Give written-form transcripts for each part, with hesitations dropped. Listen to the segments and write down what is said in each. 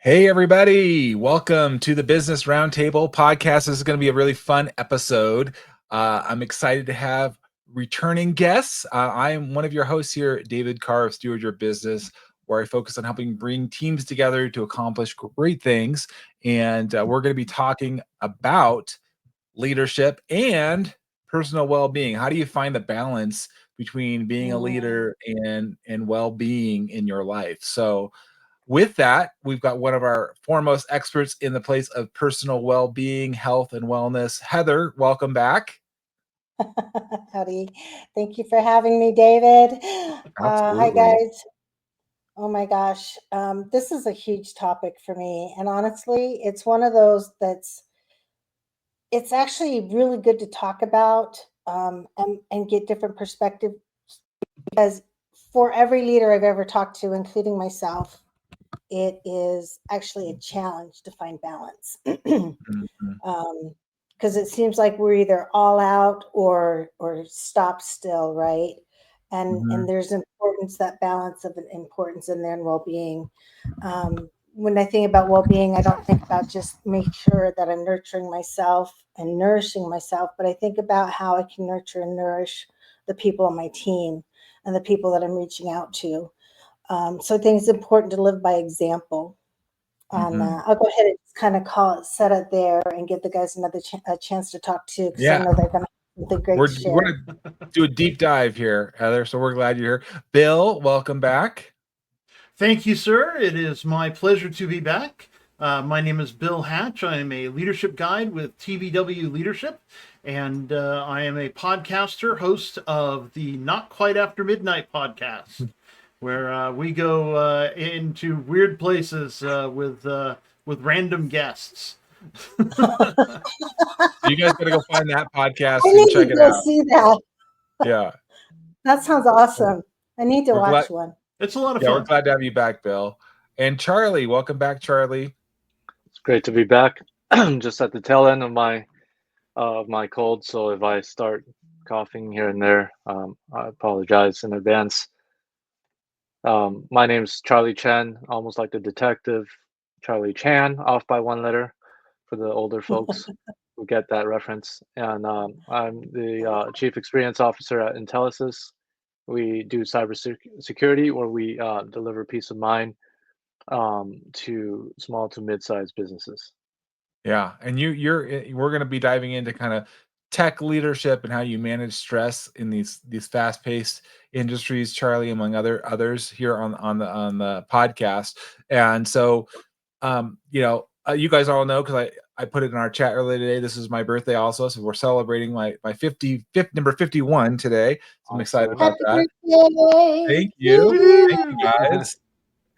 Hey, everybody. Welcome to the Business Roundtable Podcast. This is going to be a really fun episode. I'm excited to have returning guests. I am one of your hosts here, David Carr of Steward Your Business, where I focus on helping bring teams together to accomplish great things. And we're going to be talking about leadership and personal well-being. How do you find the balance between being a leader and well-being in your life? So with that, we've got one of our foremost experts in the place of personal well-being, health, and wellness. Heather, welcome back. Howdy. Thank you for having me, David. Hi, Absolutely. guys. Oh my gosh. This is a huge topic for me. And honestly, it's one of those it's actually really good to talk about and get different perspectives, because for every leader I've ever talked to, including myself, it is actually a challenge to find balance. Mhm. Because it seems like we're either all out or stop still, right? And Mhm. there's importance, that balance of an importance in there and well-being. When I think about well-being, I don't think about just make sure that I'm nurturing myself and nourishing myself, but I think about how I can nurture and nourish the people on my team and the people that I'm reaching out to. So I think it's important to live by example. And Mhm. I'll go ahead and just kind of set it there and give the guys another a chance to talk too, because I Yeah, know they're going to have something great to we're share. going to do a deep dive here, Heather. So we're glad you're here. Bill, welcome back. Thank you, sir. It is my pleasure to be back. My name is Bil Hatch. I am a leadership guide with TBW Leadership, and I am a podcaster, host of the Not Quite After Midnight podcast, where we go into weird places with random guests. You guys got to go find that podcast I and need check to it go out. see that. Yeah. That sounds awesome. I need to We're glad. watch one. It's a lot of Yeah, we're fun. glad to have you back, Bill. And Charlie, welcome back, Charlie. It's great to be back. Just at the tail end of my cold, so if I start coughing here and there, I apologize in advance. My name's Charlie Chen, almost like the detective Charlie Chan, off by one letter for the older folks who get that reference. And I'm the Chief Experience Officer at Intellisys. We do cybersecurity, where we deliver peace of mind to small to mid-sized businesses. Yeah, and we're going to be diving into kind of tech leadership and how you manage stress in these fast-paced industries, Charlie, among others here on the podcast. And so, you guys all know, because I put it in our chat earlier today. This is my birthday also, so we're celebrating my 55th number 51 today. So I'm excited Awesome. about Happy that. birthday! Thank you, Woo! guys.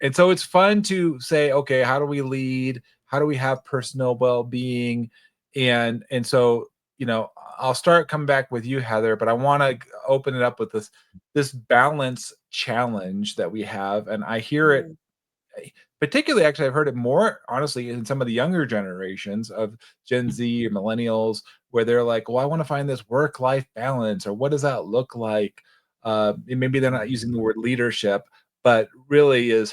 And so it's fun to say, okay, how do we lead? How do we have personal well-being? And so, I'll start coming back with you, Heather, but I want to open it up with this balance challenge that we have. And I hear it particularly, actually, I've heard it more honestly in some of the younger generations of Gen Z or millennials, where they're like, well, I want to find this work-life balance, or what does that look like? And maybe they're not using the word leadership, but really is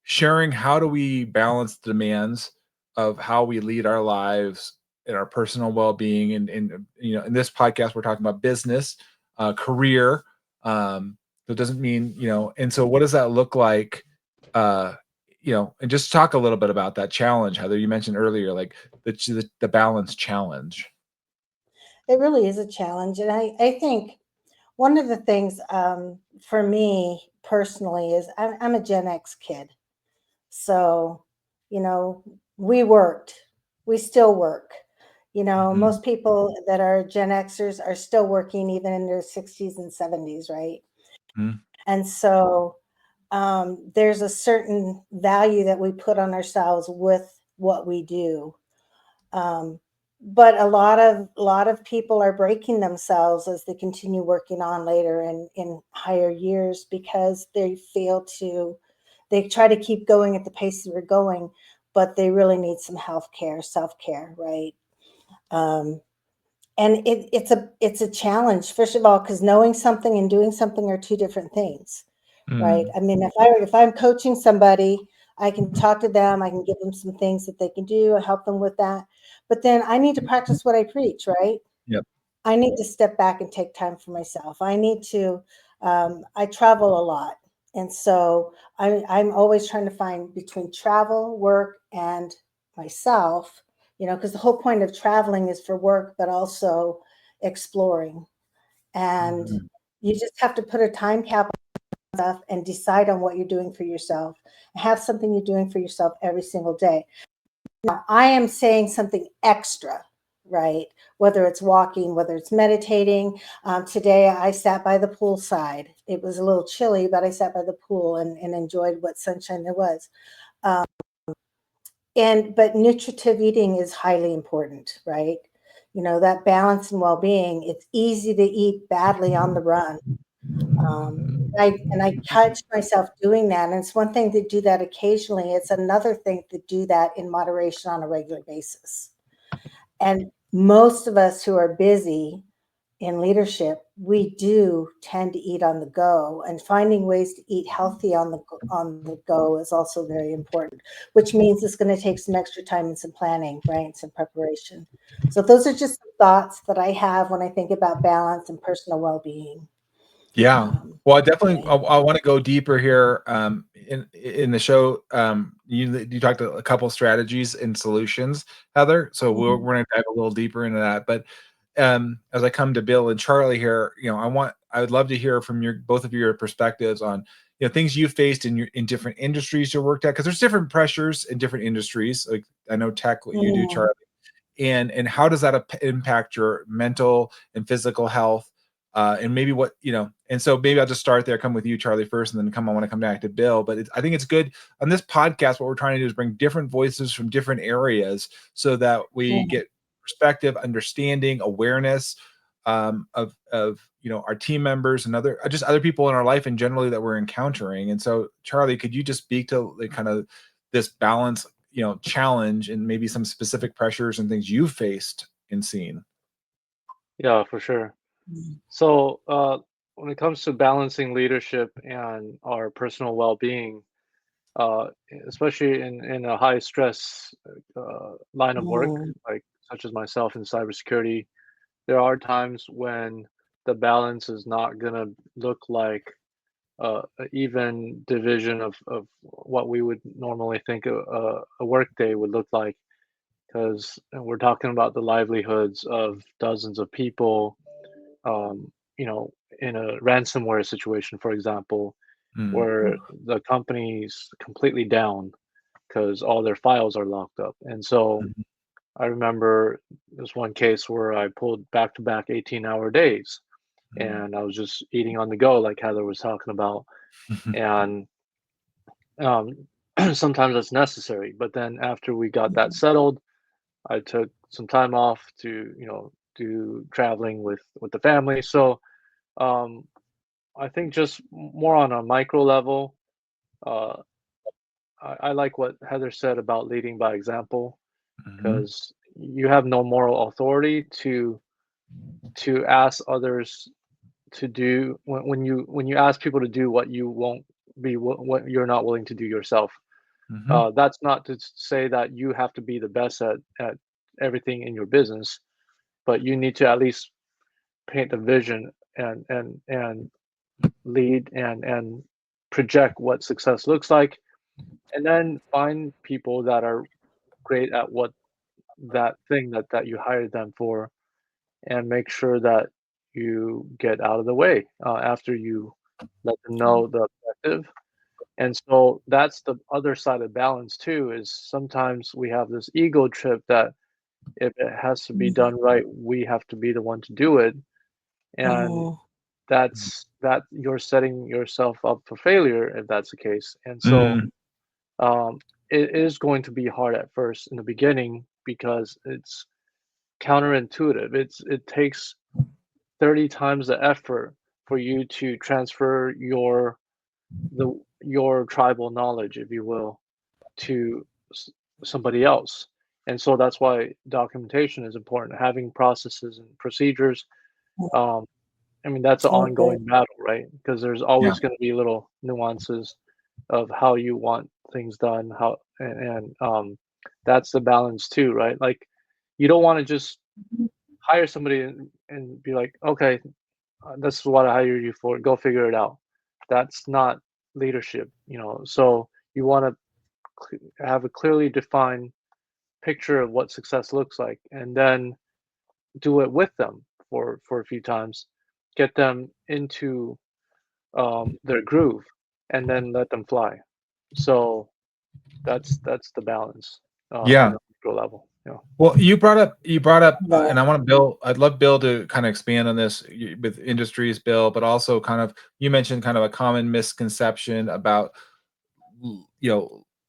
sharing how do we balance the demands of how we lead our lives and our personal well-being. And in this podcast, we're talking about business, career. So it doesn't mean, and so what does that look like? uh and just talk a little bit about that challenge, Heather. You mentioned earlier, like the balance challenge. It really is a challenge. And I think one of the things for me personally is I'm a Gen X kid. So, you know, we worked, we still work. Mhm. Most people that are Gen Xers are still working even in their 60s and 70s, right? Mhm. And so there's a certain value that we put on ourselves with what we do. Um, but a lot of people are breaking themselves as they continue working on later in higher years, because they try to keep going at the pace that we're going, but they really need some health care, self-care, right? Um, and it's a challenge, first of all, because knowing something and doing something are two different things, right? Mhm. I mean, if I'm coaching somebody I can talk to them. I can give them some things that they can do, help them with that. But then I need to practice what I preach, right? Yep. I need to step back and take time for myself. I need to, I travel a lot. And so I'm always trying to find between travel, work, and myself, because the whole point of traveling is for work, but also exploring. And Mhm. you just have to put a time cap on stuff and decide on what you're doing for yourself. Have something you're doing for yourself every single day. Now, I am saying something extra, right? Whether it's walking, whether it's meditating. Today, I sat by the poolside. It was a little chilly, but I sat by the pool and enjoyed what sunshine there was. But nutritive eating is highly important, right? That balance and well-being. It's easy to eat badly on the run. I catch myself doing that. And it's one thing to do that occasionally. It's another thing to do that in moderation on a regular basis. And most of us who are busy in leadership, we do tend to eat on the go, and finding ways to eat healthy on the go is also very important, which means it's going to take some extra time and some planning, right? Some preparation. So those are just thoughts that I have when I think about balance and personal well-being. Yeah. Well, I definitely Yeah. I want to go deeper here in the show. You talked a couple strategies and solutions, Heather. So we're going to dive a little deeper into that. But as I come to Bill and Charlie here, I would love to hear from both of your perspectives on things you faced in different industries you worked at, because there's different pressures in different industries. Like I know tech, what you do, Charlie, and how does that impact your mental and physical health, and maybe and so maybe I'll just start there, come with you, Charlie, first, and then I want to come back to Bill. But I think it's good on this podcast. What we're trying to do is bring different voices from different areas so that we get perspective, understanding, awareness of our team members and other people in our life and generally that we're encountering. And so, Charlie, could you just speak to kind of this balance challenge and maybe some specific pressures and things you faced and seen? Yeah, for sure. So, when it comes to balancing leadership and our personal well-being, uh, especially in a high stress line of work, like such as myself in cybersecurity, there are times when the balance is not gonna look like an even division of what we would normally think a work day would look like, because we're talking about the livelihoods of dozens of people. Um, in a ransomware situation, for example, where the company's completely down because all their files are locked up. And so I remember this one case where I pulled back-to-back 18-hour days, and I was just eating on the go, like Heather was talking about. And um, sometimes that's necessary. But then after we got that settled, I took some time off to, do traveling with the family. So um, I think just more on a micro level, uh, I like what Heather said about leading by example, because you have no moral authority to ask others to do when you ask people to do what you won't be what you're not willing to do yourself. That's not to say that you have to be the best at everything in your business, but you need to at least paint the vision and lead and project what success looks like, and then find people that are great at what that thing that you hired them for, and make sure that you get out of the way after you let them know the objective. And so that's the other side of balance too, is sometimes we have this ego trip that if it has to be done right, we have to be the one to do it. And that you're setting yourself up for failure if that's the case. And so um, it is going to be hard at first in the beginning because it's counterintuitive. It takes 30 times the effort for you to transfer your tribal knowledge, if you will, to somebody else. And so that's why documentation is important, having processes and procedures. Um, I mean, that's an I agree. ongoing battle, right? Because there's Yeah. always going to be little nuances. of how you want things done, how and that's the balance too, right? Like you don't want to just hire somebody and be like, okay, this is what I hired you for, go figure it out. That's not leadership, you know. So you want to have a clearly defined picture of what success looks like, and then do it with them for a few times, get them into their groove, and then let them fly. So that's the balance on Yeah. a micro level. Yeah. Well, you brought up, Yeah. and I want Bill. I'd love Bill to kind of expand on this with industries, Bill, but also kind of you mentioned kind of a common misconception about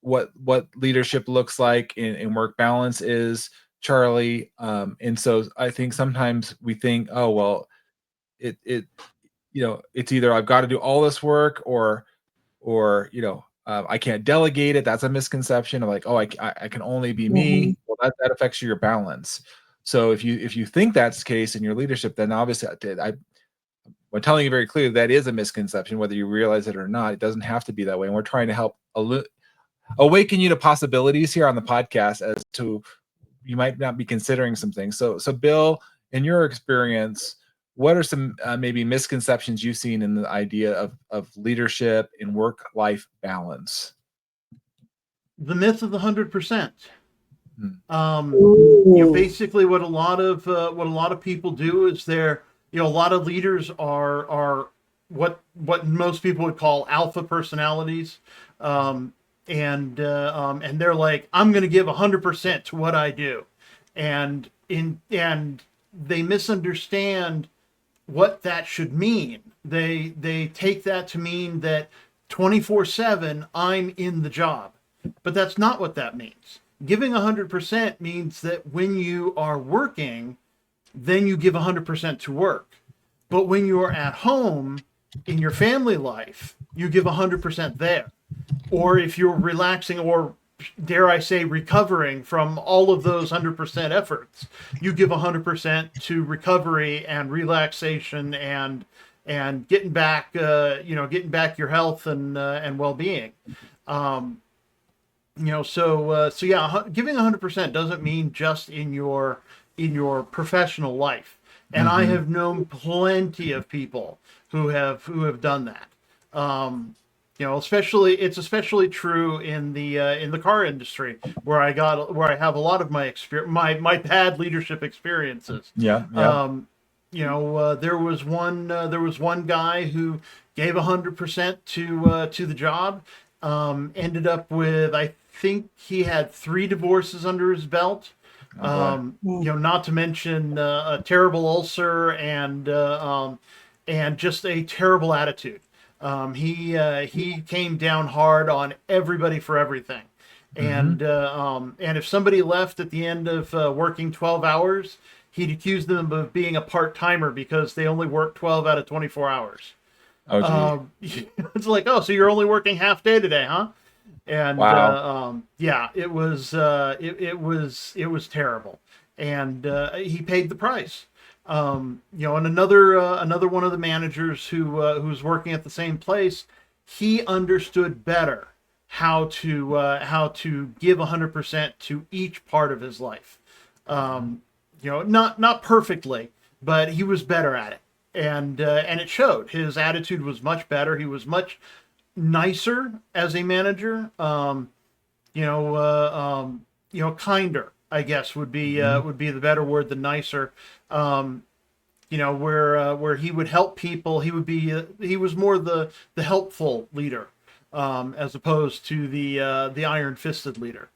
what leadership looks like in work balance is, Charlie. And so I think sometimes we think, oh well, it it's either I've got to do all this work or I can't delegate it. That's a misconception of like, oh, I can only be Mhm. me. Well, that affects your balance. So if you think that's the case in your leadership, then obviously I'm telling you very clearly that is a misconception, whether you realize it or not. It doesn't have to be that way. And we're trying to help awaken you to possibilities here on the podcast as to you might not be considering some things. So Bill, in your experience, what are some maybe misconceptions you've seen in the idea of leadership and work-life balance? The myth of the 100%. Hmm. Basically what a lot of people do is a lot of leaders are what most people would call alpha personalities. And they're like, I'm going to give 100% to what I do. And they misunderstand what that should mean. They take that to mean that 24/7 I'm in the job. But that's not what that means. Giving 100% means that when you are working, then you give 100% to work. But when you are at home in your family life, you give 100% there. Or if you're relaxing, or dare I say recovering from all of those 100% efforts, you give 100% to recovery and relaxation and getting back your health and well-being. So yeah, giving 100% doesn't mean just in your professional life. And I have known plenty of people who have done that. It's especially true in the car industry where I have a lot of my experience, my bad leadership experiences. Yeah. There was one guy who gave 100% to the job. Ended up with, I think he had 3 divorces under his belt. Not to mention a terrible ulcer and just a terrible attitude. He came down hard on everybody for everything. And if somebody left at the end of working 12 hours, he'd accuse them of being a part-timer because they only work 12 out of 24 hours. Oh, It's like, oh, so you're only working half day today, huh? And wow. yeah, it was terrible, and he paid the price. And another one of the managers who was working at the same place, he understood better how to give 100% to each part of his life. Not perfectly, but he was better at it. And it showed. His attitude was much better. He was much nicer as a manager. Kinder, I guess would be the better word than nicer. Where he would help people. He was more the helpful leader, as opposed to the iron-fisted leader.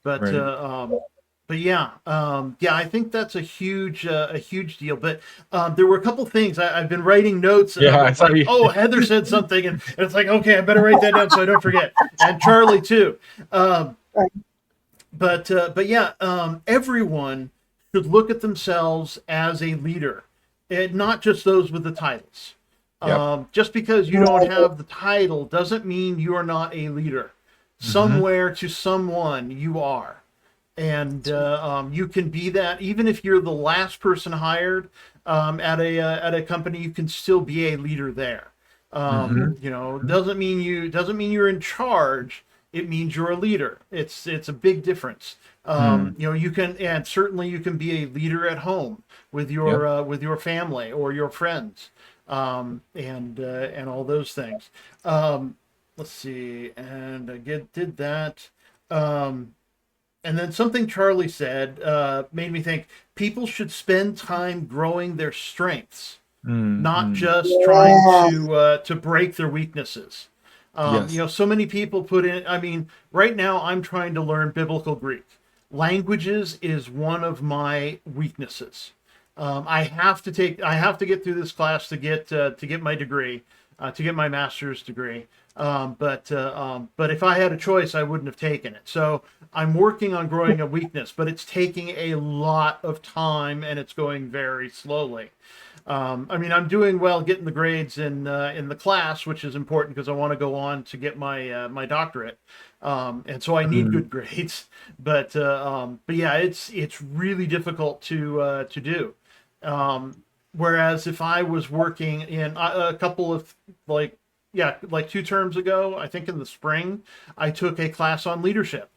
But Right. but yeah, I think that's a huge deal. But there were a couple things I've been writing notes. And Yeah, I'm I saw like, you. oh, Heather said something, and it's like, okay, I better write that down so I don't forget. And Charlie too. Right. But yeah, everyone should look at themselves as a leader, and not just those with the titles. Yep. Just because you don't have the title doesn't mean you are not a leader. Somewhere to someone you are. And you can be that even if you're the last person hired at a company. You can still be a leader there. You know, doesn't mean you're in charge. It means you're a leader. It's a big difference. You know, you can, and certainly you can be a leader at home with your family or your friends, and all those things. Let's see, and I did that. And then something Charlie said made me think people should spend time growing their strengths, not just trying to break their weaknesses. You know, so many people put in, I mean, right now I'm trying to learn Biblical Greek. Languages is one of my weaknesses. I have to get through this class to get my degree, to get my master's degree. But if I had a choice, I wouldn't have taken it. So I'm working on growing a weakness, but it's taking a lot of time and it's going very slowly. I mean, I'm doing well getting the grades in the class, which is important because I want to go on to get my doctorate, and so I need good grades. But yeah, it's really difficult to do. Whereas if I was working in a couple of like 2 terms ago, I think in the spring, I took a class on leadership,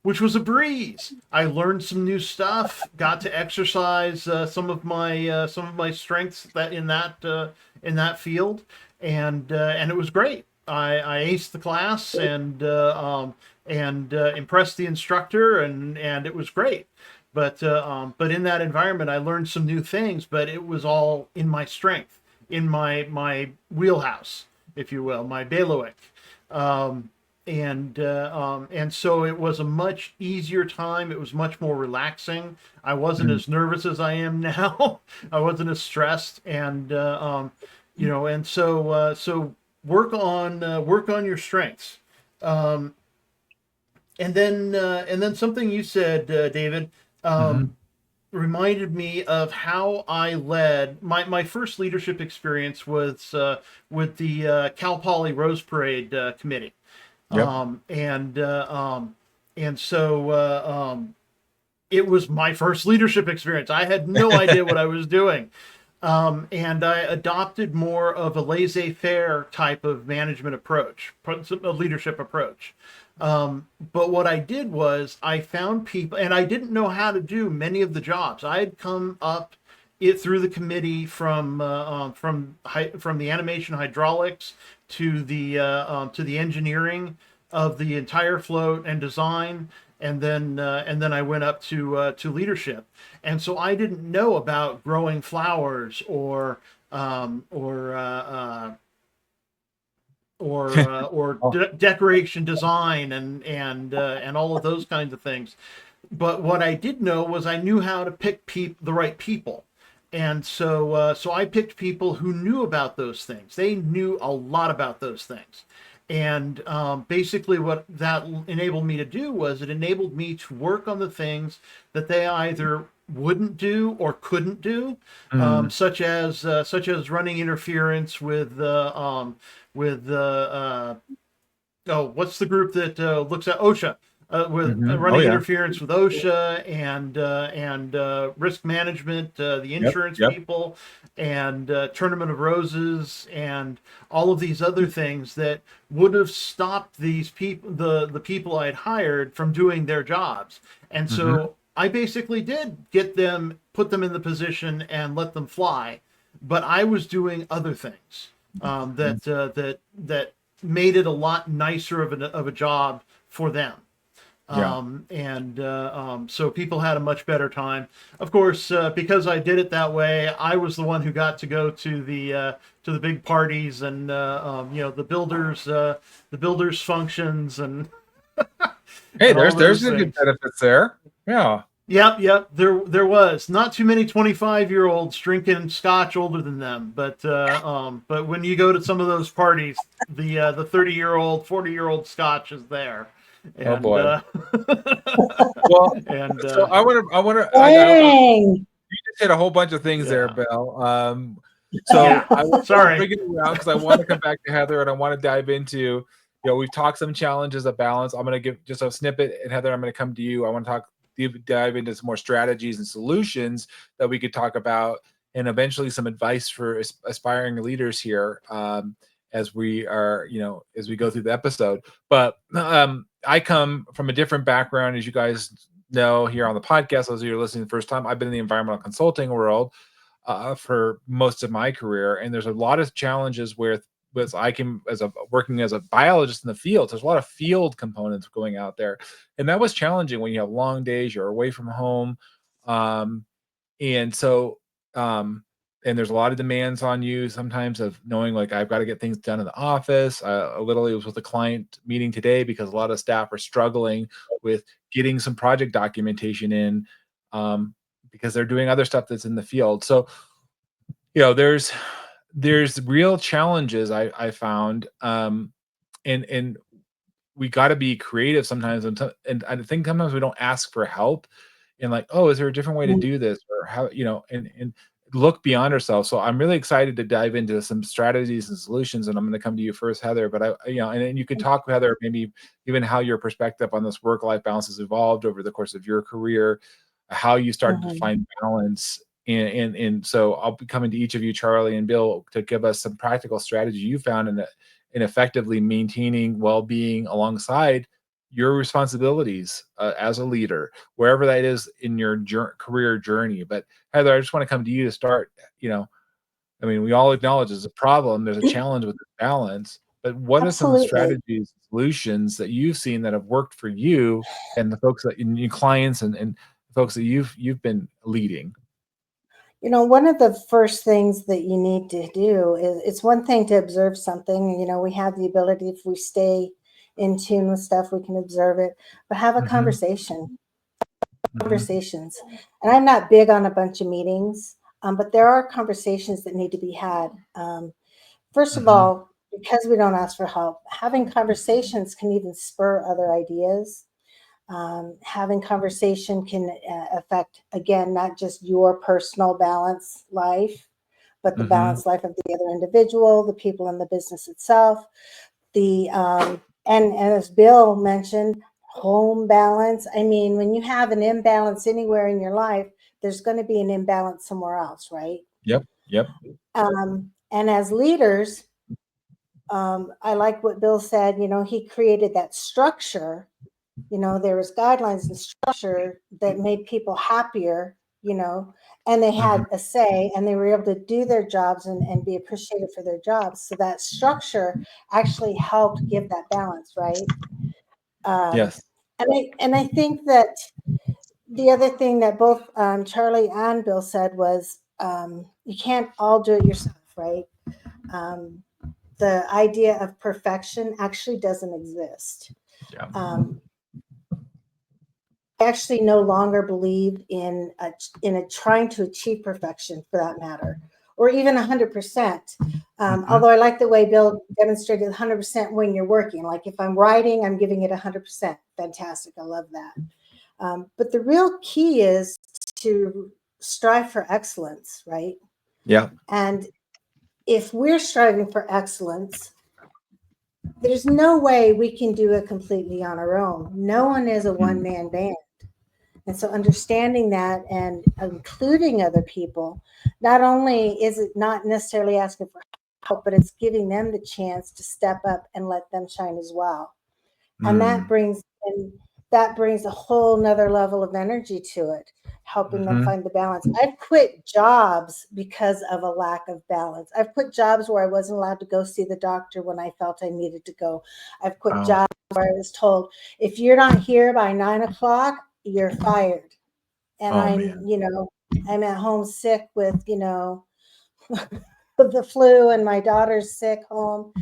which was a breeze. I learned some new stuff, got to exercise some of my strengths in that field, and it was great. I aced the class and impressed the instructor, and it was great. But in that environment, I learned some new things, but it was all in my strength, in my wheelhouse, if you will, my bailiwick. And so it was a much easier time. It was much more relaxing. I wasn't as nervous as I am now. I wasn't as stressed, and you know, and so work on your strengths. And then something you said, David, reminded me of how I led my first leadership experience was with the Cal Poly Rose Parade committee. And so it was my first leadership experience. I had no idea what I was doing. And I adopted more of a laissez-faire type of management approach, a leadership approach. But what I did was I found people, and I didn't know how to do many of the jobs. I had come up through the committee from the animation hydraulics to the engineering of the entire float and design, and then I went up to leadership. And so I didn't know about growing flowers or decoration design and all of those kinds of things. But what I did know was I knew how to pick the right people. And so I picked people who knew about those things. They knew a lot about those things. And basically what that enabled me to do was it enabled me to work on the things that they either wouldn't do or couldn't do, such as running interference with what's the group that looks at OSHA, running interference with OSHA and risk management, the insurance people, and Tournament of Roses, and all of these other things that would have stopped these people, the people I'd hired, from doing their jobs. And so I basically did put them in the position and let them fly, but I was doing other things that made it a lot nicer of a job for them. So people had a much better time. Of course, because I did it that way, I was the one who got to go to the big parties and the builders functions and. Hey, and there's a good benefits there. Yeah. Yep. There was not too many 25-year-olds drinking scotch older than them, but when you go to some of those parties, the 30-year-old, 40-year-old scotch is there. And, oh boy. Well, so I want to. You just hit a whole bunch of things there, Bill. So I want to bring it around because I want to come back to Heather and I want to dive into. We've talked some challenges of balance. I'm going to give just a snippet, and Heather, I'm going to come to you. I want to dive into some more strategies and solutions that we could talk about, and eventually some advice for aspiring leaders here. as we are, as we go through the episode. But I come from a different background, as you guys know here on the podcast. Those of you who are listening the first time, I've been in the environmental consulting world for most of my career, and there's a lot of challenges with I can, as a working as a biologist in the field, there's a lot of field components going out there, and that was challenging when you have long days, you're away from home, and so and there's a lot of demands on you sometimes of knowing, like, I've got to get things done in the office. I literally was with a client meeting today because a lot of staff are struggling with getting some project documentation in, because they're doing other stuff that's in the field. So, there's real challenges I found, and we got to be creative sometimes, and I think sometimes we don't ask for help, and like, oh, is there a different way to do this, or how, and look beyond ourselves. So I'm really excited to dive into some strategies and solutions, and I'm going to come to you first, Heather. But and you could talk, Heather, maybe even how your perspective on this work-life balance has evolved over the course of your career, how you started to find balance. And so I'll be coming to each of you, Charlie and Bill, to give us some practical strategy you found in effectively maintaining well-being alongside your responsibilities as a leader, wherever that is in your career journey. But Heather, I just want to come to you to start. We all acknowledge there's a problem, there's a challenge with the balance, but what are some Absolutely. strategies, solutions that you've seen that have worked for you and the folks that your clients and folks that you've been leading? One of the first things that you need to do is, it's one thing to observe something. We have the ability, if we stay in tune with stuff, we can observe it, but have a conversation. Conversations. And I'm not big on a bunch of meetings, but there are conversations that need to be had. First of all, because we don't ask for help, having conversations can even spur other ideas. Having conversation can affect, again, not just your personal balance life, but the balanced life of the other individual, the people in the business itself, and as Bill mentioned, home balance. When you have an imbalance anywhere in your life, there's going to be an imbalance somewhere else, right? Yep. And as leaders, I like what Bill said. He created that structure. There was guidelines and structure that made people happier, and they had a say, and they were able to do their jobs and be appreciated for their jobs. So that structure actually helped give that balance, right? Yes. And I think that the other thing that both Charlie and Bill said was, you can't all do it yourself, right? The idea of perfection actually doesn't exist. Yeah. I actually no longer believe in trying to achieve perfection, for that matter, or even 100%. Although I like the way Bill demonstrated 100% when you're working. Like if I'm writing, I'm giving it 100%. Fantastic. I love that. But the real key is to strive for excellence, right? Yeah. And if we're striving for excellence, there's no way we can do it completely on our own. No one is a one-man band. And so understanding that and including other people, not only is it not necessarily asking for help, but it's giving them the chance to step up and let them shine as well. And that brings a whole nother level of energy to it, helping them find the balance. I've quit jobs because of a lack of balance. I've quit jobs where I wasn't allowed to go see the doctor when I felt I needed to go. I've quit jobs where I was told, if you're not here by 9:00, you're fired. And I'm at home sick with, the flu, and my daughter's sick home.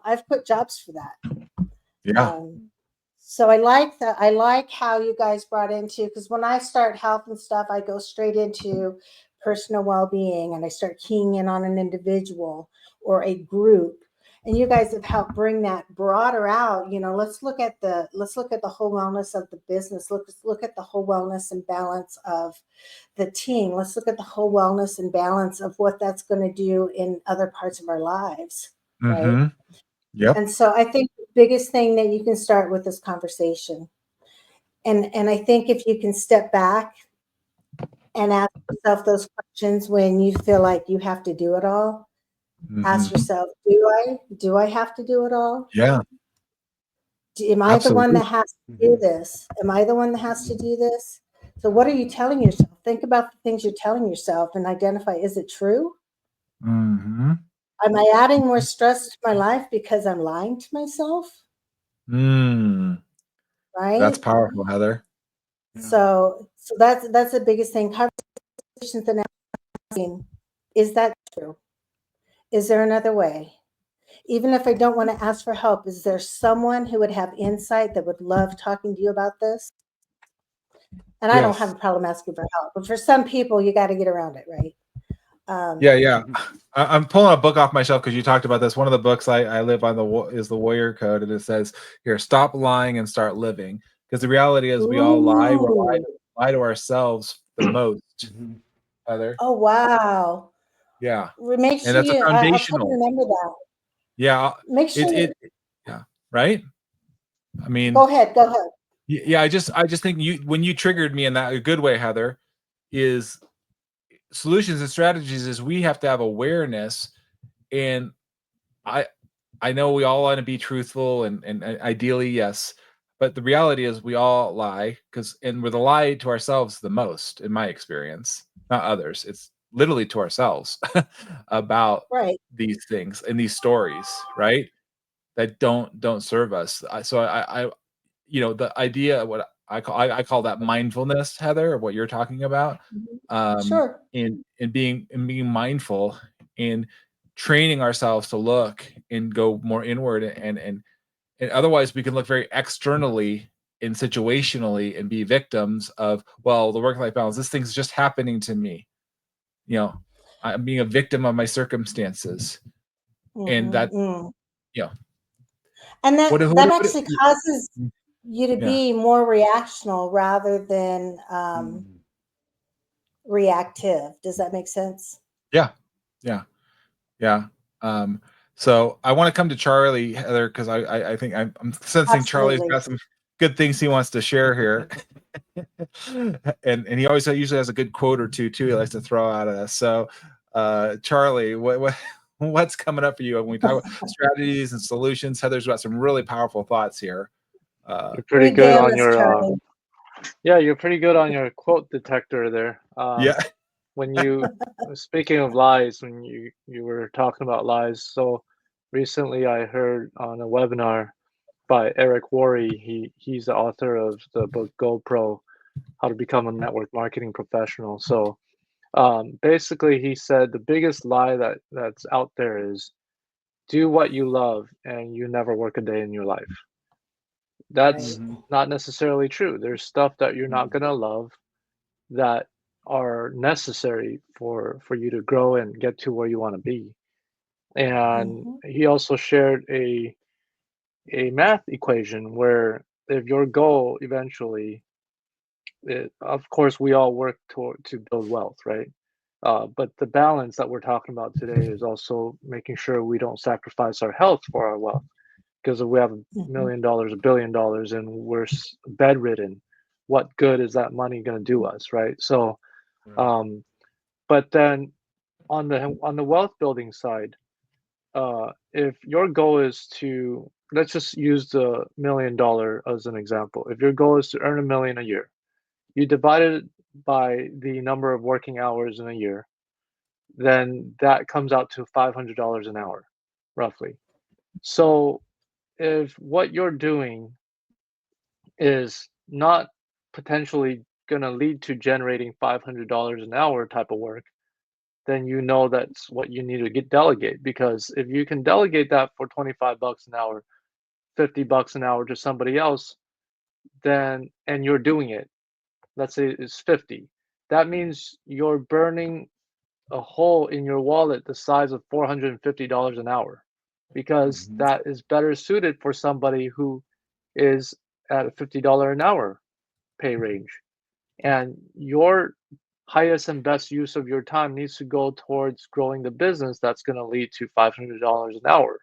I've quit jobs for that. Yeah. So I like that. I like how you guys brought into, because when I start health and stuff, I go straight into personal well-being, and I start keying in on an individual or a group. And you guys have helped bring that broader out. Let's look at the whole wellness of the business. Let's look at the whole wellness and balance of the team. Let's look at the whole wellness and balance of what that's going to do in other parts of our lives. Right. Yep. And so I think the biggest thing that you can start with is conversation. And I think if you can step back and ask yourself those questions when you feel like you have to do it all, Ask Mhm. yourself, do I have to do it all? Yeah, Am I the one absolutely. that has to do this? Am I the one that has to do this? So what are you telling yourself? Think about the things you're telling yourself and identify, is it true? Mhm. Am I adding more stress to my life because I'm lying to myself? Mm. That's Right? powerful, Heather. Yeah. So that's the biggest thing. Conversations and asking, is that true? Is there another way? Even if I don't want to ask for help, is there someone who would have insight that would love talking to you about this? And I don't have Yes. a problem asking for help, but for some people, you got to get around it, right? Yeah, yeah. I'm pulling a book off my shelf because you talked about this. One of the books I live on is the Warrior Code, and it says here, stop lying and start living. Because the reality is, we all lie. We Ooh. lie to ourselves the most, Mhm. Heather. Oh, wow. Yeah, Make and sure that's a you, I'll try to foundational. remember that. Yeah, Make sure it. you, Yeah, right. I mean, go ahead, go ahead. yeah. I just think when you triggered me in that a good way, Heather, is solutions and strategies. Is we have to have awareness, and I I know we all want to be truthful and ideally, yes. But the reality is we all lie and we're the lie to ourselves the most, in my experience, not others. It's literally to ourselves about Right. these things and these stories, right? That don't serve us. The idea of what I call that mindfulness, Heather, of what you're talking about, Mhm. um, Sure. in being mindful and training ourselves to look and go more inward and otherwise we can look very externally and situationally and be victims of, well, the work life balance, this thing's just happening to me, you know I'm being a victim of my circumstances. And that, Mm-hmm. you know And what if, that actually causes mm, you to yeah, be more reactional rather than Mhm. reactive. Does that make sense? yeah, yeah. Yeah. Um, so I want to come to Charlie, Heather, because I think I'm sensing Charlie's Absolutely. got some good things he wants to share here. And he always usually has a good quote or two too he likes to throw out at us. So Charlie, what's coming up for you when we talk about strategies and solutions? Heather's got some really powerful thoughts here. You're pretty good Regale on us, your Charlie. yeah, you're pretty good on your quote detector there. Yeah. When you speaking of lies, when you were talking about lies, so recently I heard on a webinar by Eric Worre. He's the author of the book GoPro, How to Become a Network Marketing Professional. So basically, he said the biggest lie that's out there is do what you love and you never work a day in your life. That's Right. Mhm. not necessarily true. There's stuff that you're not gonna love that are necessary for you to grow and get to where you want to be. And Mm-hmm. he also shared a math equation where if your goal eventually, of course, we all work toward to build wealth, right? But the balance that we're talking about today is also making sure we don't sacrifice our health for our wealth. Because if we have Mm-hmm. $1 million, $1 billion, and we're bedridden, what good is that money going to do us, right? So, Right. um, but then on the wealth building side, if your goal is to, let's just use the $1 million as an example. If your goal is to earn 1 million a year, you divide it by the number of working hours in a year, then that comes out to $500 an hour, roughly. So if what you're doing is not potentially going to lead to generating $500 an hour type of work, then you know that's what you need to get delegate. Because if you can delegate that for 25 bucks an hour, 50 bucks an hour to somebody else, then and you're doing it, let's say it's 50, that means you're burning a hole in your wallet the size of $450 an hour, because Mhm. that is better suited for somebody who is at a $50 an hour pay range. And your highest and best use of your time needs to go towards growing the business that's going to lead to $500 an hour.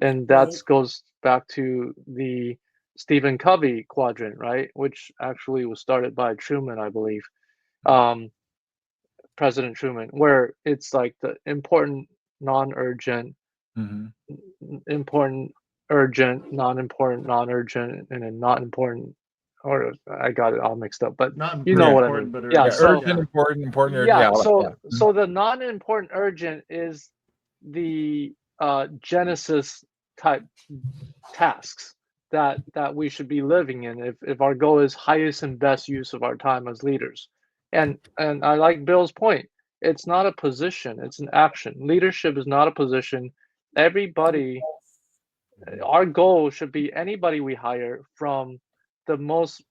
And that Right. goes back to the Stephen Covey quadrant, right? Which actually was started by Truman, I believe, um, President Truman, where it's like the important non-urgent, Mm-hmm. important, urgent, non-important, non-urgent, and then not important. Or I got it all mixed up, but Not you know Yeah. what I important, mean. but Yeah. Yeah. urgent. So Urgent, important, important, urgent. yeah. Yeah. So Yeah. so the non-important urgent is the genesis type tasks that we should be living in if our goal is highest and best use of our time as leaders. And I like Bill's point. It's not a position, it's an action. Leadership is not a position. Everybody, our goal should be anybody we hire, from the most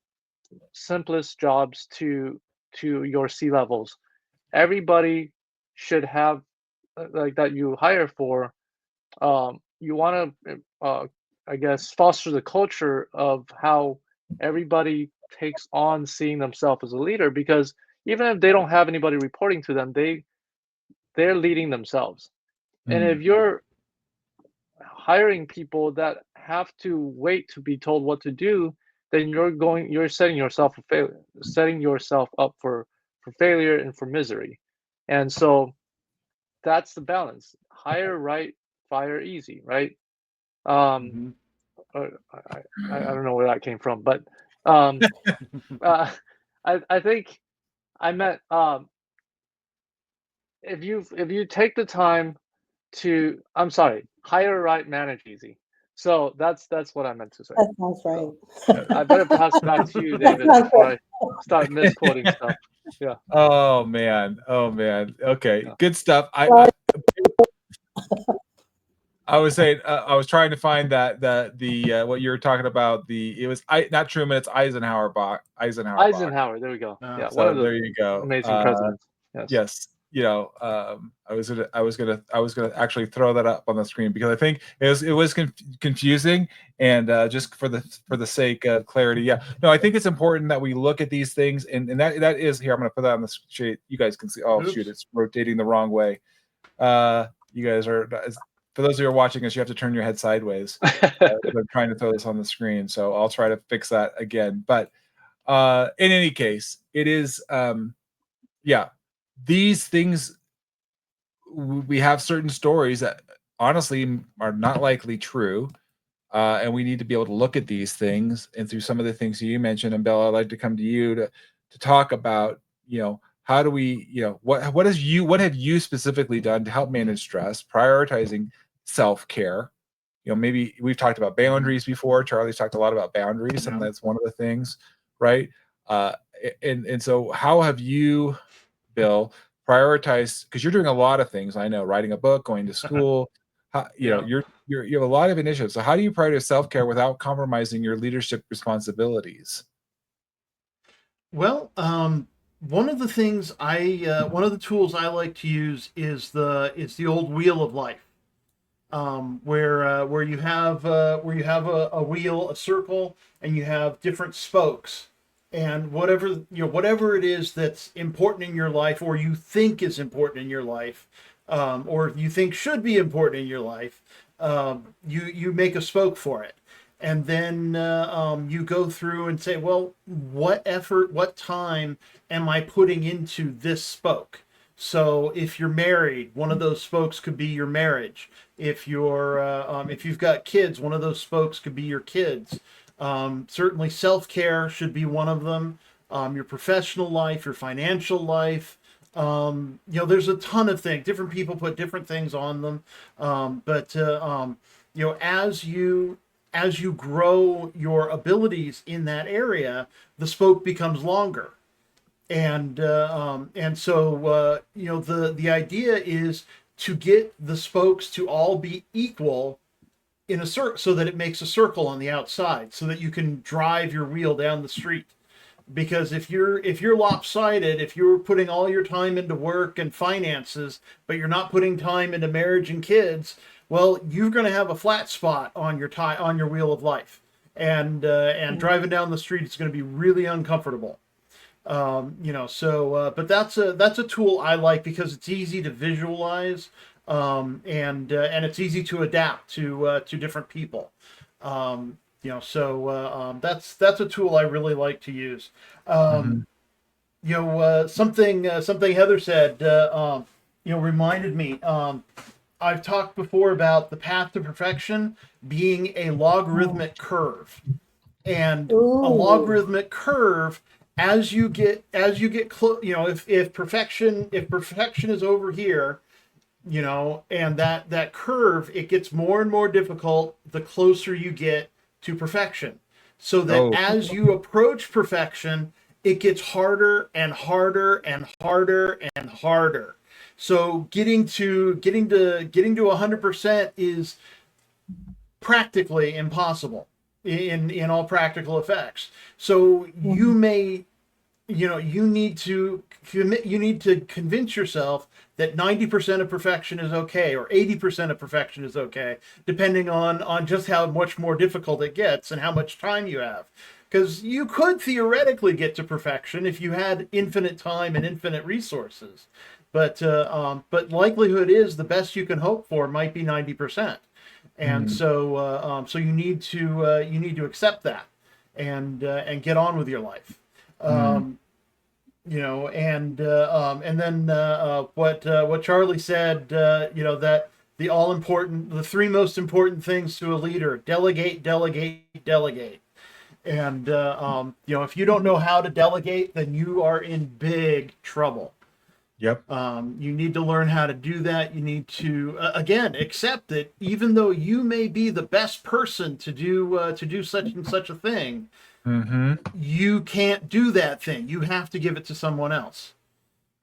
simplest jobs to your C levels. Everybody should have, like, that you hire for, you want to, I guess, foster the culture of how everybody takes on seeing themselves as a leader, because even if they don't have anybody reporting to them, they're leading themselves. And Mm. if you're hiring people that have to wait to be told what to do, then you're setting yourself for failure, setting yourself up for failure and for misery. And so that's the balance. Hire right, fire easy, right? Um, Mhm. I don't know where that came from, but um, uh, I think I meant, if you take the time to, I'm sorry, hire right, manage easy. So that's what I meant to say. That sounds right. So I better pass it back to you, That David, sounds before right. I start misquoting stuff. Yeah, Oh man. Oh man. Okay. yeah. Good stuff. Well, I was saying, I was trying to find that the what you were talking about. It was not Truman. It's Eisenhower Bach. Eisenhower Bach. Eisenhower, there we go. Yeah, one So of there the you go. amazing presidents. Yes. Yes, I was gonna actually throw that up on the screen because I think it was confusing, and just for the sake of clarity, yeah, no, I think it's important that we look at these things, and that is here. I'm gonna put that on the sheet. You guys can see. Oh Oops. shoot, it's rotating the wrong way. You guys are, for those who are watching us, you have to turn your head sideways. I'm trying to throw this on the screen, so I'll try to fix that again. But in any case, it is yeah, these things, we have certain stories that honestly are not likely true, and we need to be able to look at these things, and through some of the things you mentioned. And Bill, I'd like to come to you to talk about, how do we, what have you specifically done to help manage stress, prioritizing self-care. Maybe we've talked about boundaries before. Charlie's talked a lot about boundaries, and Yeah. that's one of the things, right? And so how have you, Bill, prioritize, because you're doing a lot of things, I know, writing a book, going to school, Yeah. you have a lot of initiatives. So how do you prioritize self-care without compromising your leadership responsibilities? Well, one of the things one of the tools I like to use is the old wheel of life, where you have a wheel, a circle, and you have different spokes, and whatever it is that's important in your life, or you think is important in your life, or you think should be important in your life, you make a spoke for it. And then you go through and say, well, what effort, what time am I putting into this spoke? So if you're married, one of those spokes could be your marriage. If you've got kids, one of those spokes could be your kids. Certainly self-care should be one of them. Your professional life, your financial life. There's a ton of things. Different people put different things on them. But as you grow your abilities in that area, the spoke becomes longer. And so the idea is to get the spokes to all be equal in a circle, so that it makes a circle on the outside, so that you can drive your wheel down the street. Because if you're lopsided, if you're putting all your time into work and finances, but you're not putting time into marriage and kids, well, you're going to have a flat spot on your wheel of life, and driving down the street is going to be really uncomfortable. But that's a tool I like, because it's easy to visualize, and it's easy to adapt to different people. That's a tool I really like to use. Mhm. Something Heather said, reminded me. I've talked before about the path to perfection being a logarithmic curve, and a Ooh. logarithmic curve, as you get close, if perfection is over here, and that curve, it gets more and more difficult the closer you get to perfection, so that Oh, as you approach perfection, it gets harder and harder and harder and harder. So getting to 100% is practically impossible in all practical effects. So you may, you need to convince yourself that 90% of perfection is okay, or 80% of perfection is okay, depending on just how much more difficult it gets and how much time you have. Because you could theoretically get to perfection if you had infinite time and infinite resources, but likelihood is the best you can hope for might be 90%, and so you need to accept that and get on with your life. And then what Charlie said, that the three most important things to a leader: delegate, delegate, delegate. And if you don't know how to delegate, then you are in big trouble. yep. You need to learn how to do that. You need to again accept that even though you may be the best person to do such and such a thing, you can't do that thing. You have to give it to someone else.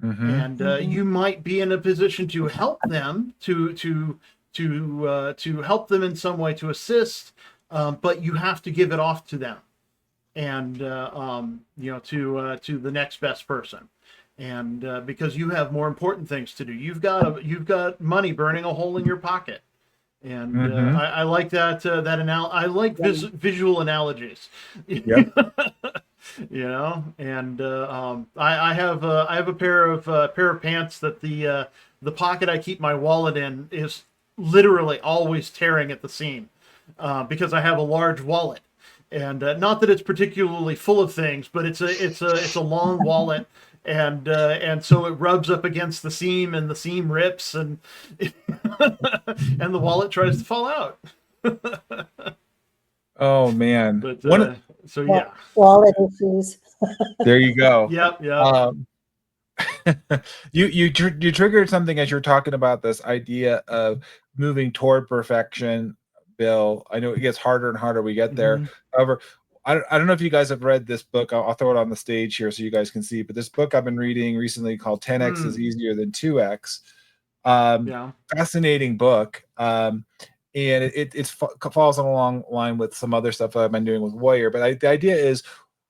And you might be in a position to help them, to help them in some way, to assist, but you have to give it off to them, and to the next best person. And because you have more important things to do, you've got money burning a hole in your pocket. And I like that I like visual analogies. Yep. And I have a pair of pants that the pocket I keep my wallet in is literally always tearing at the seam, because I have a large wallet, and not that it's particularly full of things, but it's a long wallet. And so it rubs up against the seam, and the seam rips, and and the wallet tries to fall out. Oh man. But so yeah. Wallet issues. There you go. Yep. You triggered something as you're talking about this idea of moving toward perfection, Bill. I know it gets harder and harder we get there. However, I don't know if you guys have read this book. I'll throw it on the stage here so you guys can see. But this book I've been reading recently called 10x is easier than 2x. Fascinating book. And it falls along line with some other stuff that I've been doing with Warrior. But the idea is,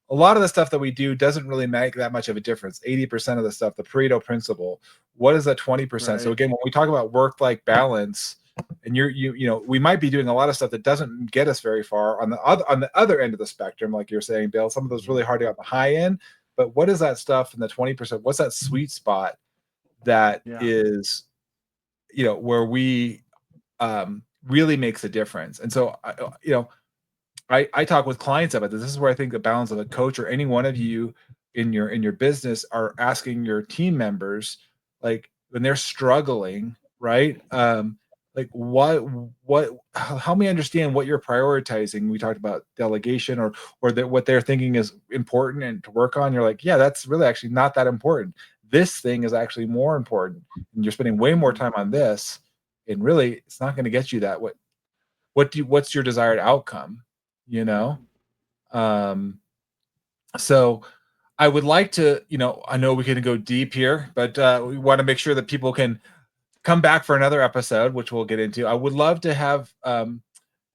a lot of the stuff that we do doesn't really make that much of a difference. 80% of the stuff, the Pareto principle. What is that 20%? Right. So again, when we talk about work-life balance, and we might be doing a lot of stuff that doesn't get us very far on the other end of the spectrum, like you're saying, Bill. Some of those really hard to get on the high end. But what is that stuff in the 20%? What's that sweet spot that is, where we really makes a difference? And so, I talk with clients about this. This is where I think the balance of a coach, or any one of you in your business, are asking your team members, like when they're struggling, right? Like help me understand what you're prioritizing. We talked about delegation, or that what they're thinking is important and to work on. You're like, yeah, that's really actually not that important. This thing is actually more important, and you're spending way more time on this, and really it's not going to get you that. What's your desired outcome? So I would like to, I know we can go deep here, but we want to make sure that people can come back for another episode, which we'll get into. I would love to have, some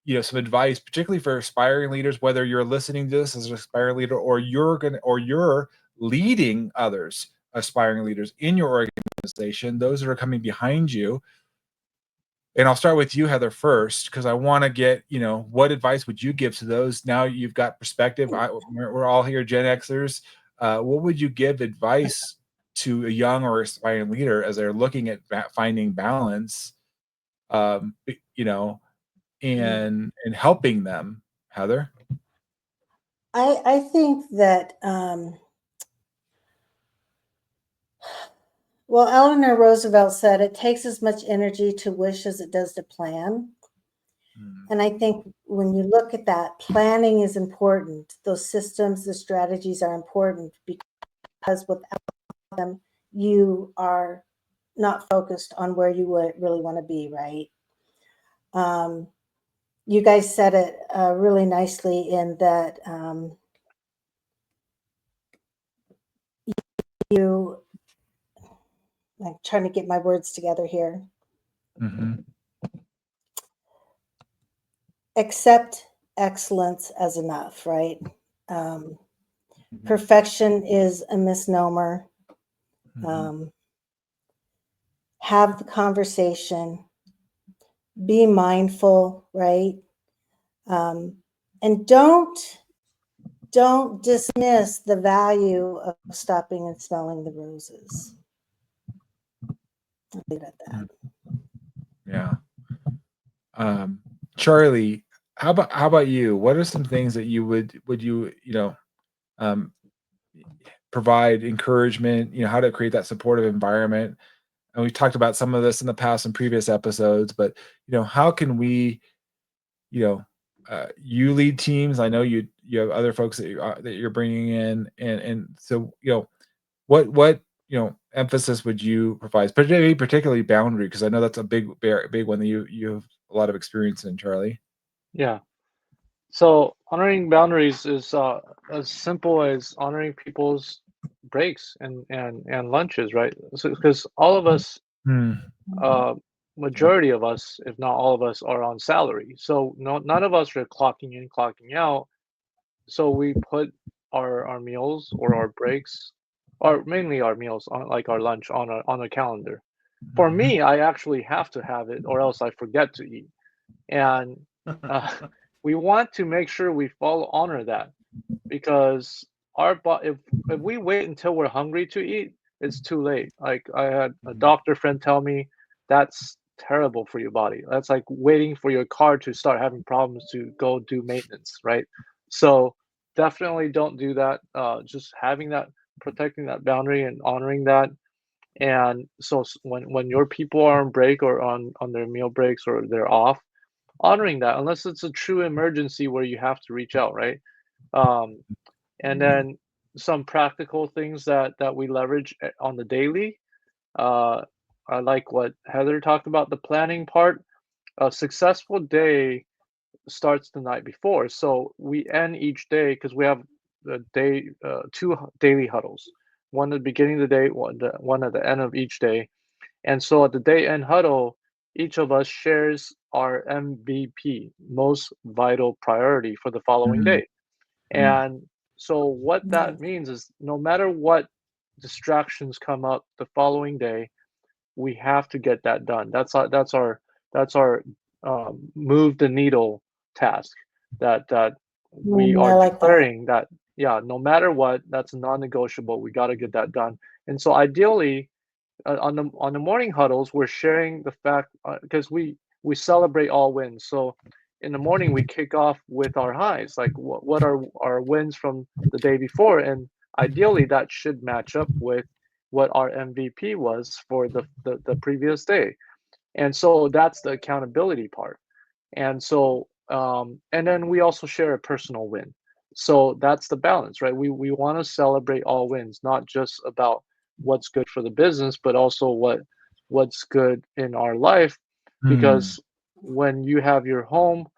advice, particularly for aspiring leaders, whether you're listening to this as an aspiring leader, or you're leading others, aspiring leaders in your organization, those that are coming behind you. And I'll start with you, Heather, first, because I want to get, what advice would you give to those? Now you've got perspective. We're all here, Gen Xers. What would you give advice to a young or aspiring leader as they're looking at finding balance, and helping them, Heather? I think that Well, Eleanor Roosevelt said it takes as much energy to wish as it does to plan. And I think when you look at that, planning is important. Those systems, the strategies are important because without them, you are not focused on where you would really want to be, right? You guys said it really nicely in that I'm trying to get my words together here. Accept excellence as enough, right? Perfection is a misnomer. Have the conversation, be mindful, right? And don't dismiss the value of stopping and smelling the roses. I'll leave it at that. Yeah. Charlie, how about you? What are some things that you would provide encouragement, how to create that supportive environment? And we've talked about some of this in the past in previous episodes, but how can we, you lead teams. I know you have other folks that you're bringing in, and so what emphasis would you provide, particularly boundary, because I know that's a big one that you have a lot of experience in, Charlie. Yeah. So honoring boundaries is as simple as honoring people's breaks and lunches, right? So because all of us, majority of us, if not all of us, are on salary. So none of us are clocking in, clocking out. So we put our meals or our breaks, or mainly our meals, on like our lunch, on a calendar. For me, I actually have to have it, or else I forget to eat. And we want to make sure we honor that, because if we wait until we're hungry to eat, it's too late. Like, I had a doctor friend tell me that's terrible for your body. That's like waiting for your car to start having problems to go do maintenance, right? So definitely don't do that. Just protecting that boundary and honoring that. And so when your people are on break or on their meal breaks or they're off, honoring that, unless it's a true emergency where you have to reach out, right? And then some practical things that we leverage on the daily. I like what Heather talked about, the planning part. A successful day starts the night before, so we end each day, because we have two daily huddles, one at the beginning of the day, one at the end of each day. And so at the day end huddle, each of us shares our MVP, most vital priority, for the following day. And so what that means is, no matter what distractions come up the following day, we have to get that done. That's our move the needle task, that we I are like that. declaring that, yeah, no matter what, that's non-negotiable. We got to get that done. And so ideally, on the morning huddles, we're sharing the fact, because we celebrate all wins. So in the morning, we kick off with our highs, like what are our wins from the day before, and ideally that should match up with what our MVP was for the previous day. And so that's the accountability part. And so and then we also share a personal win. So that's the balance, right? We want to celebrate all wins, not just about what's good for the business, but also what's good in our life. Because when you have your home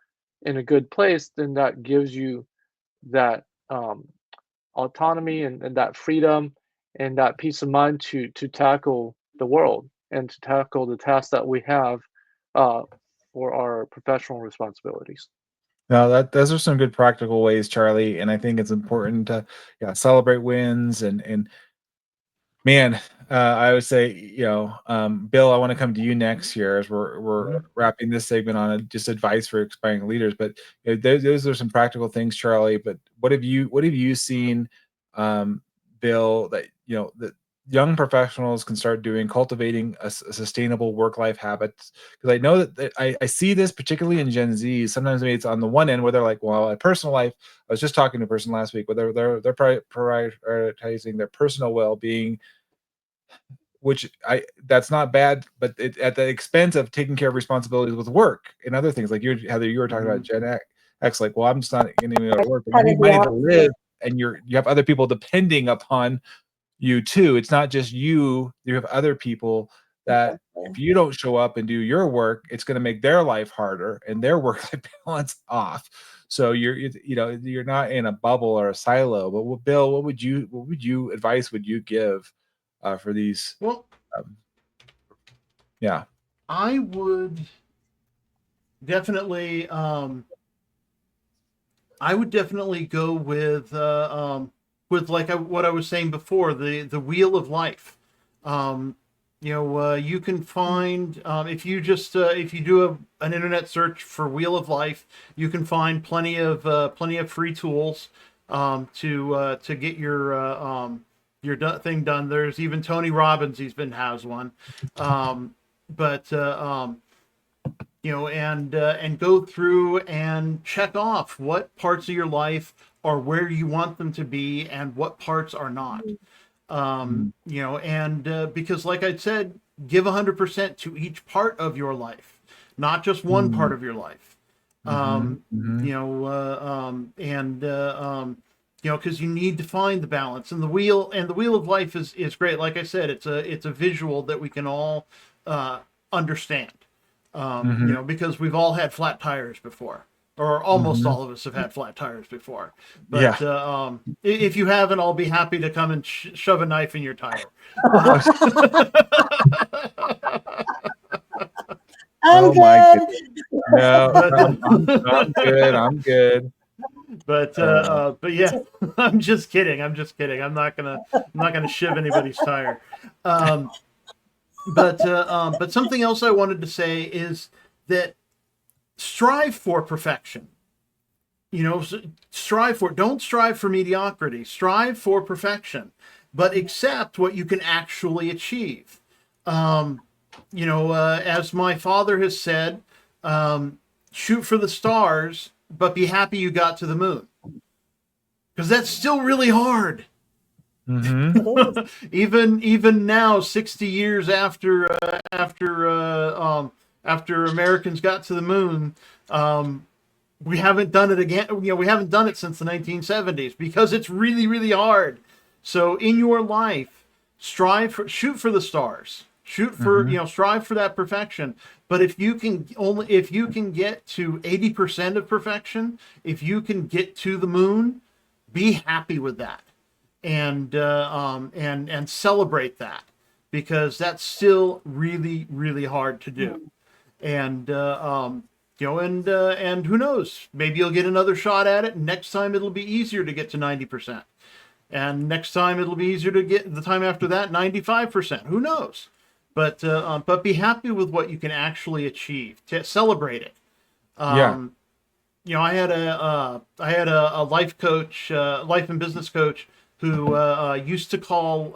in a good place, then that gives you that autonomy and that freedom and that peace of mind to tackle the world and to tackle the tasks that we have for our professional responsibilities. No, those are some good practical ways, Charlie, and I think it's important to celebrate wins and man, I would say, Bill, I want to come to you next here as we're wrapping this segment on just advice for aspiring leaders. But those are some practical things, Charlie. But what have you seen, Bill, that that young professionals can start doing, cultivating a sustainable work-life habits? Because I know that I see this particularly in Gen Z. Sometimes maybe it's on the one end where they're like, well, a personal life. I was just talking to a person last week where they're prioritizing their personal well-being which that's not bad, but at the expense of taking care of responsibilities with work and other things. Like Heather, you were talking about Gen X, like, well, I'm just not going to go to work. But you need money to live, and you have other people depending upon you too. It's not just you have other people that if you don't show up and do your work, it's going to make their life harder and their work-life balance off. So you're not in a bubble or a silo. But Bill, what would you advice would you give for these? Well, yeah, I would definitely go with like what I was saying before, the wheel of life. You can find if you do an internet search for wheel of life, you can find plenty of free tools to get your thing done. There's even Tony Robbins, has one, and go through and check off what parts of your life are where you want them to be and what parts are not. Because like I said, give 100% to each part of your life, not just one part of your life. Because you need to find the balance, and the wheel of life is great. Like I said, it's a visual that we can all understand. Because we've all had flat tires before, or almost all of us have had flat tires before. But if you haven't, I'll be happy to come and shove a knife in your tire. I'm good. No, I'm good. I'm good. But yeah, I'm just kidding. I'm not gonna shiv anybody's tire. But something else I wanted to say is that strive for perfection. Don't strive for mediocrity. Strive for perfection, but accept what you can actually achieve. As my father has said, shoot for the stars, but be happy you got to the moon, because that's still really hard. Even now, 60 years after Americans got to the moon, we haven't done it again. We haven't done it since the 1970s because it's really, really hard. So in your life, shoot for the stars. Shoot for strive for that perfection. But if you can get to 80% of perfection, if you can get to the moon, be happy with that. And celebrate that, because that's still really, really hard to do. And and who knows, maybe you'll get another shot at it, and next time it'll be easier to get to 90%, and next time it'll be easier to get the time after that 95%. Who knows? But be happy with what you can actually achieve. Celebrate it. I had a life coach, life and business coach, who used to call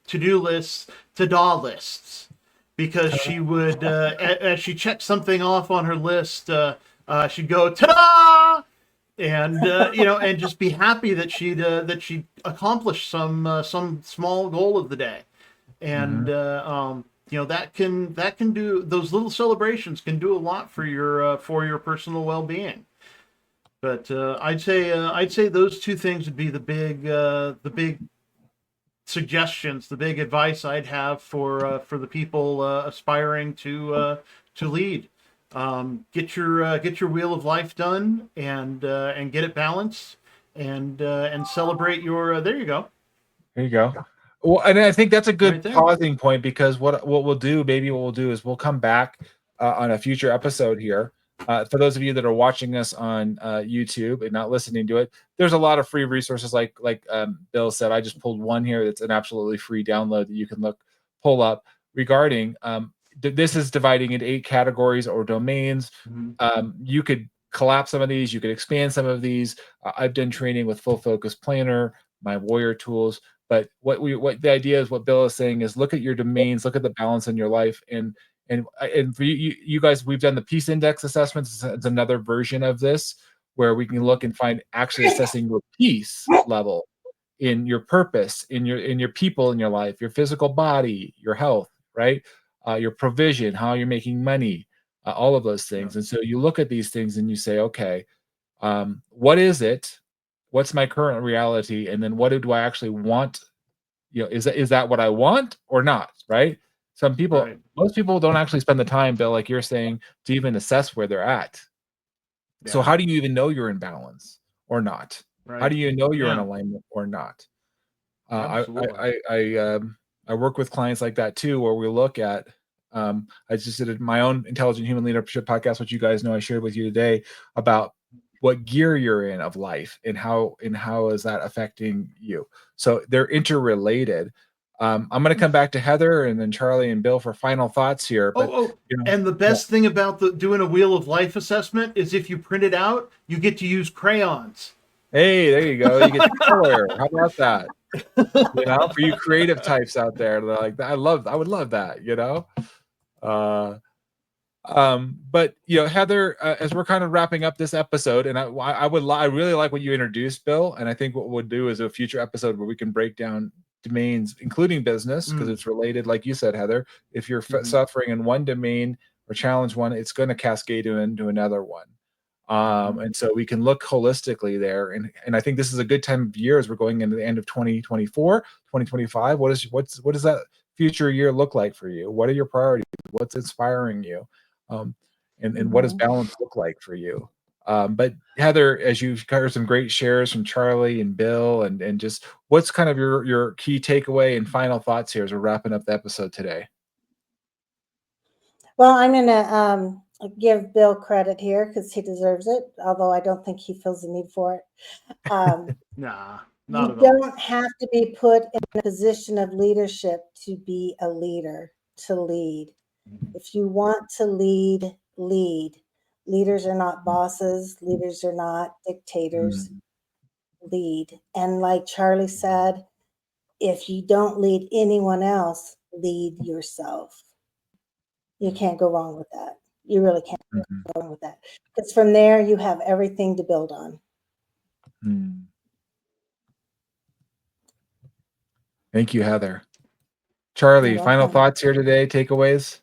to-do lists to-da lists, because she would, as she checked something off on her list, she'd go ta-da, and and just be happy that she'd accomplished some small goal of the day, and that can do, those little celebrations can do a lot for your personal well-being. But I'd say those two things would be the big suggestions, the big advice I'd have for the people aspiring to lead. Get your wheel of life done, and get it balanced, and celebrate your. There you go. There you go. Well, and I think that's a good pausing point, because what we'll do is we'll come back on a future episode here. For those of you that are watching us on YouTube and not listening to it, there's a lot of free resources. Like Bill said, I just pulled one here that's an absolutely free download that you can pull up regarding. This is dividing into 8 categories or domains. You could collapse some of these. You could expand some of these. I've done training with Full Focus Planner, my Warrior tools. But what the idea is, what Bill is saying is, look at your domains, look at the balance in your life, and for you guys, we've done the Peace Index assessments. It's another version of this where we can look and find actually assessing your peace level in your purpose, in your people in your life, your physical body, your health, right? Your provision, how you're making money, all of those things. And so you look at these things and you say, okay, what is it? What's my current reality? And then what do I actually want? Is that what I want or not? Right? Right. Most people don't actually spend the time, Bill, like you're saying, to even assess where they're at. So Yeah. how do you even know you're in balance or not? How Right. do you know you're in Yeah. alignment or not? Absolutely. I work with clients like that too, where we look at. I just did my own Intelligent Human Leadership podcast, which you guys know I shared with you today, about what gear you're in of life and how is that affecting you. So they're interrelated. I'm going to come back to Heather and then Charlie and Bill for final thoughts here. But And the best thing about doing a Wheel of Life assessment is if you print it out, you get to use crayons. Hey, there you go. You get to color. How about that? For you creative types out there, they're like, I would love that. But Heather, as we're kind of wrapping up this episode, and I really like what you introduced, Bill, and I think what we'll do is a future episode where we can break down domains, including business, because it's related, like you said, Heather. If you're suffering in one domain or challenge one, it's going to cascade into another one. And so we can look holistically there. And I think this is a good time of year as we're going into the end of 2024, 2025. What does that future year look like for you? What are your priorities? What's inspiring you? And what does balance look like for you? But Heather, as you've covered some great shares from Charlie and Bill, and just what's kind of your key takeaway and final thoughts here as we're wrapping up the episode today? Well, I'm going to give Bill credit here because he deserves it, although I don't think he feels the need for it. Nah, you not at all. don't have to be put in a position of leadership to be a leader, to lead. If you want to lead, lead. Leaders are not bosses. Leaders are not dictators. Lead. And like Charlie said, if you don't lead anyone else, lead yourself. You can't go wrong with that. You really can't go wrong with that. Because from there, you have everything to build on. Thank you, Heather. Charlie, final thoughts here today, takeaways?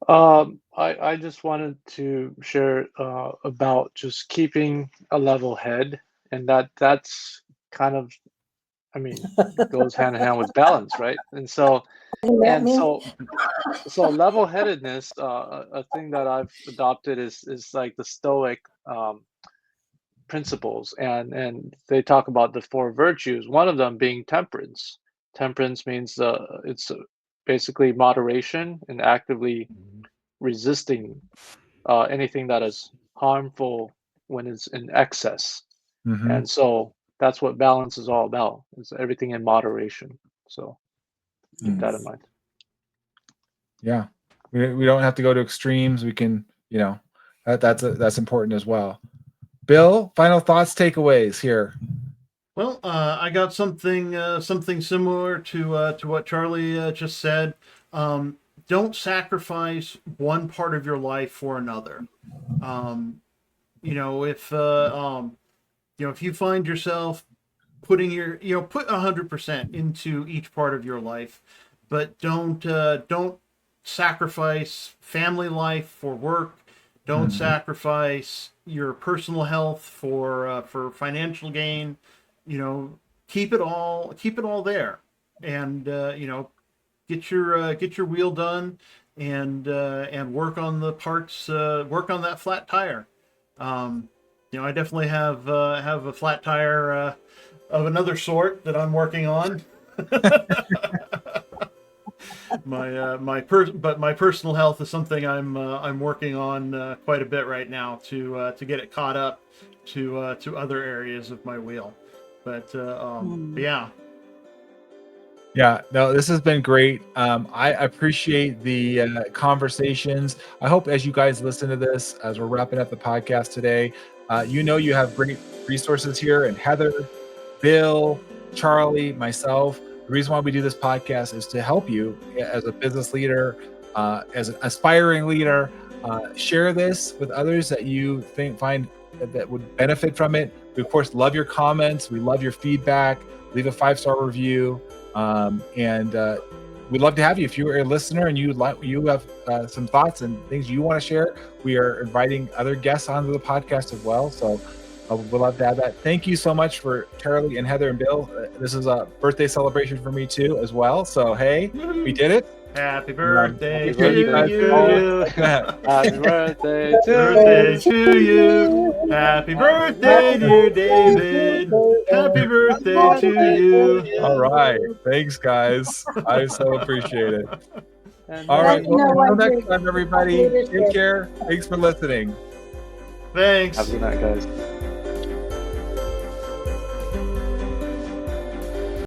I just wanted to share about just keeping a level head, and that's kind of, goes hand in hand with balance, right? So level-headedness, a thing that I've adopted is like the Stoic principles, and they talk about the 4 virtues. One of them being temperance. Temperance means it's basically moderation and actively resisting anything that is harmful when it's in excess. And so that's what balance is all about. It's everything in moderation. So keep that in mind. Yeah, we don't have to go to extremes. We can, that's important as well. Bill, final thoughts, takeaways here. Well, I got something similar to what Charlie just said. Don't sacrifice one part of your life for another. If you find yourself putting put 100% into each part of your life, but don't sacrifice family life for work. Don't sacrifice your personal health for financial gain. Keep it all there, and get your wheel done, and work on the parts. Work on that flat tire. I definitely have a flat tire of another sort that I'm working on. My personal health is something I'm working on quite a bit right now to get it caught up to other areas of my wheel. But yeah. Yeah, no, this has been great. I appreciate the conversations. I hope as you guys listen to this, as we're wrapping up the podcast today, you have great resources here. And Heather, Bill, Charlie, myself, the reason why we do this podcast is to help you as a business leader, as an aspiring leader. Share this with others that you find that would benefit from it. We, of course, love your comments. We love your feedback. Leave a 5-star review. And we'd love to have you. If you're a listener and you have some thoughts and things you want to share, we are inviting other guests onto the podcast as well. So we'd love to have that. Thank you so much for Charlie and Heather and Bill. This is a birthday celebration for me too, as well. So, hey, we did it. Happy birthday Happy to you. Happy birthday To you. Happy birthday, dear David. Happy birthday to you. All right. Thanks, guys. I so appreciate it. And All right. You know Well, what, until next time, everybody. leadership. Take care. Thanks for listening. Thanks. have a good night, guys.